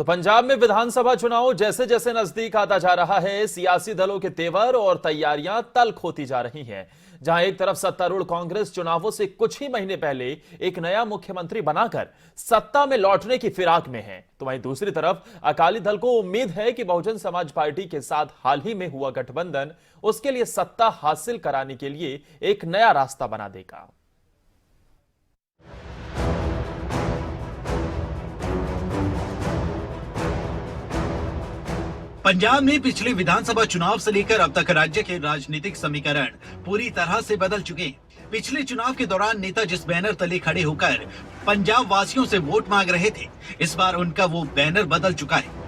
तो पंजाब में विधानसभा चुनाव जैसे जैसे नजदीक आता जा रहा है, सियासी दलों के तेवर और तैयारियां तल्ख होती जा रही हैं। जहां एक तरफ सत्तारूढ़ कांग्रेस चुनावों से कुछ ही महीने पहले एक नया मुख्यमंत्री बनाकर सत्ता में लौटने की फिराक में है, तो वहीं दूसरी तरफ अकाली दल को उम्मीद है कि बहुजन समाज पार्टी के साथ हाल ही में हुआ गठबंधन उसके लिए सत्ता हासिल कराने के लिए एक नया रास्ता बना देगा। पंजाब में पिछले विधानसभा चुनाव से लेकर अब तक राज्य के राजनीतिक समीकरण पूरी तरह से बदल चुके हैं। पिछले चुनाव के दौरान नेता जिस बैनर तले खड़े होकर पंजाब वासियों से वोट मांग रहे थे, इस बार उनका वो बैनर बदल चुका है।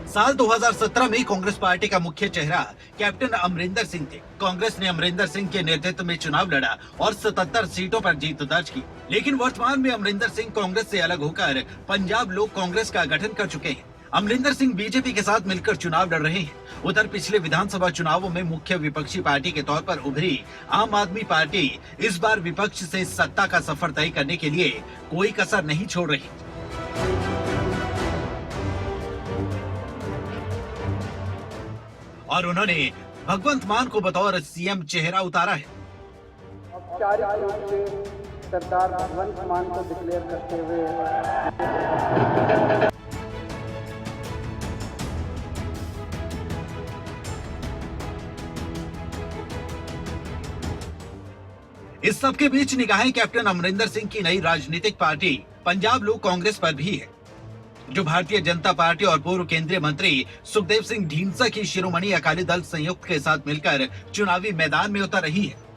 साल 2017 में कांग्रेस पार्टी का मुख्य चेहरा कैप्टन अमरिंदर सिंह थे। कांग्रेस ने अमरिंदर सिंह के नेतृत्व में चुनाव लड़ा और 77 सीटों पर जीत दर्ज की। लेकिन वर्तमान में अमरिंदर सिंह कांग्रेस से अलग होकर पंजाब लोक कांग्रेस का गठन कर चुके हैं। अमरिंदर सिंह बीजेपी के साथ मिलकर चुनाव लड़ रहे हैं। उधर पिछले विधानसभा चुनावों में मुख्य विपक्षी पार्टी के तौर पर उभरी आम आदमी पार्टी इस बार विपक्ष से सत्ता का सफर तय करने के लिए कोई कसर नहीं छोड़ रही। और उन्होंने भगवंत मान को बतौर सीएम चेहरा उतारा है। औपचारिक रूप से सरदार भगवंत मान को डिक्लेयर करते हुए इस सबके बीच निगाहें कैप्टन अमरिंदर सिंह की नई राजनीतिक पार्टी पंजाब लोक कांग्रेस पर भी है, जो भारतीय जनता पार्टी और पूर्व केंद्रीय मंत्री सुखदेव सिंह ढींडसा की शिरोमणि अकाली दल संयुक्त के साथ मिलकर चुनावी मैदान में उतर रही है।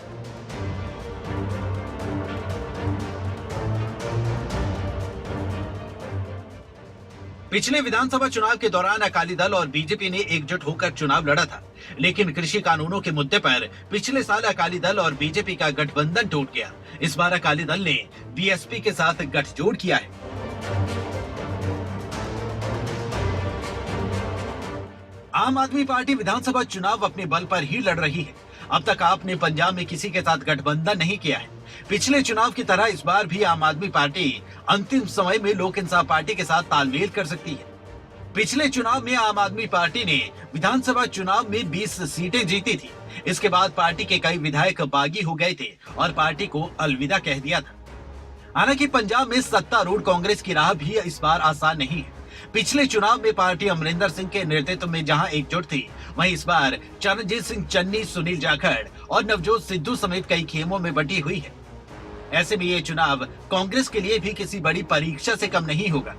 पिछले विधानसभा चुनाव के दौरान अकाली दल और बीजेपी ने एकजुट होकर चुनाव लड़ा था, लेकिन कृषि कानूनों के मुद्दे पर पिछले साल अकाली दल और बीजेपी का गठबंधन टूट गया। इस बार अकाली दल ने बीएसपी के साथ गठजोड़ किया है। आम आदमी पार्टी विधानसभा चुनाव अपने बल पर ही लड़ रही है। अब तक आपने पंजाब में किसी के साथ गठबंधन नहीं किया है। पिछले चुनाव की तरह इस बार भी आम आदमी पार्टी अंतिम समय में लोक इंसाफ पार्टी के साथ तालमेल कर सकती है। पिछले चुनाव में आम आदमी पार्टी ने विधानसभा चुनाव में 20 सीटें जीती थी। इसके बाद पार्टी के कई विधायक बागी हो गए थे और पार्टी को अलविदा कह दिया था। हालांकि पंजाब में सत्तारूढ़ कांग्रेस की राह भी इस बार आसान नहीं है। पिछले चुनाव में पार्टी अमरिंदर सिंह के नेतृत्व में जहां एकजुट थी, वहीं इस बार चरणजीत सिंह चन्नी, सुनील जाखड़ और नवजोत सिद्धू समेत कई खेमों में बटी हुई है। ऐसे में ये चुनाव कांग्रेस के लिए भी किसी बड़ी परीक्षा से कम नहीं होगा।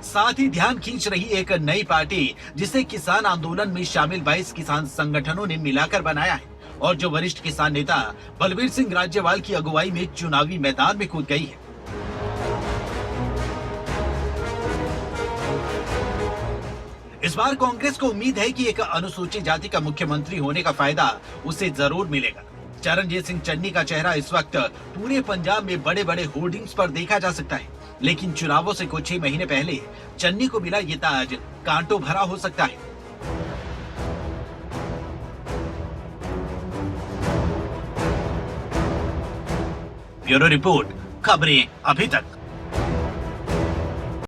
साथ ही ध्यान खींच रही एक नई पार्टी, जिसे किसान आंदोलन में शामिल 22 किसान संगठनों ने मिलाकर बनाया है और जो वरिष्ठ किसान नेता बलबीर सिंह राज्यवाल की अगुवाई में चुनावी मैदान में कूद गई है। इस बार कांग्रेस को उम्मीद है कि एक अनुसूचित जाति का मुख्यमंत्री होने का फायदा उसे जरूर मिलेगा। चरणजीत सिंह चन्नी का चेहरा इस वक्त पूरे पंजाब में बड़े बड़े होर्डिंग्स पर देखा जा सकता है, लेकिन चुनावों से कुछ ही महीने पहले चन्नी को मिला ये ताज कांटों भरा हो सकता है। ब्यूरो रिपोर्ट, खबरें अभी तक।